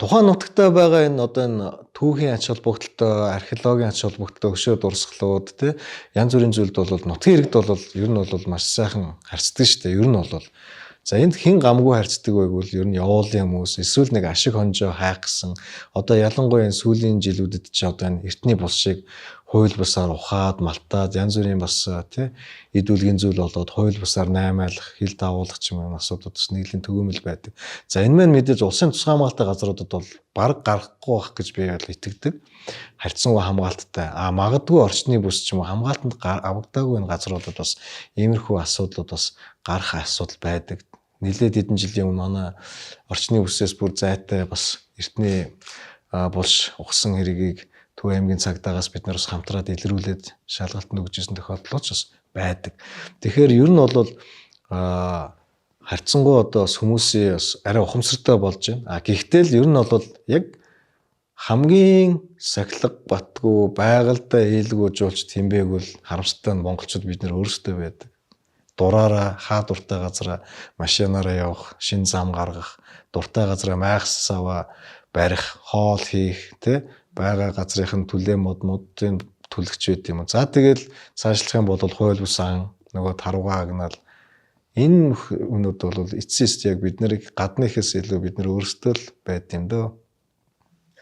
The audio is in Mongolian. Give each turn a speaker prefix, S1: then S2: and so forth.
S1: Тухайн нутагтаа байгаа энэ одоо энэ түүхийн ач холбогдолтой, археологийн ач холбогдолтой өшөө дурсгалууд тий янз бүрийн зүйлд бол нутгийн иргэд бол ер нь бол маш сайхан харьцдаг шүү дээ. Ер нь бол за энд хэн гамгүй харьцдаг байвал ер нь явуулын хүмүүс эсвэл нэг ашиг хонжоо хайх гэсэн одоо ялангуяа энэ сүүлийн жилүүдэд ч одоо энэ эртний булшийг хууль бусаар ухаад малтаад янз бүрийн бас тий эд үлгийн зүйл болоод хууль бусаар наймаалах, хил давуулах ч юм уу асуудууд бас нийлийн төгөөмөл байдаг. За энэ маань мэдээж улсын тусгай хамгаалалттай газруудад бол бараг гарахгүй байх гэж би бол итгэдэг. Харьцангуй хамгаалттай. Магадгүй орчны бүс ч юм уу хамгаалтанд авагдаагүй энэ газруудад бас иймэрхүү асуудлууд бас гарах асуудал байдаг. Нилээд хэдэн жилийн өмнө манай орчны бүсээс бүр зайтай бас эртний булш ухсан хэргийг Төв аймгийн цагдаагаас бид нар бас хамтраад илрүүлээд шалгалтанд өгчсэн тохиолдол ч бас байдаг. Тэгэхээр ер нь бол харьцангуй одоо бас хүмүүсийн бас арай ухамсартай болж байна. Гэхдээ л ер нь бол яг хамгийн сахилга батгүй байгальтай ээлгүй жуулч тэмбээгүүл харамсалтай нь монголчууд бид нар өөрсдөө байдаг. Дураараа хаа дуртай газараа машинаараа явах, шин зам гаргах, дуртай газараа майхс аваа барих, хоол хийх, тэ байгаа газрын түлээ модын түлхэж байт юм. За тэгэл цаашлах юм бол хууль бус ан нөгөө таруугаа агнаал энэ өмнөд бол эцсийн яг бид нарыг гадныхээс илүү бид нар өөрсдөө л байд юм дөө.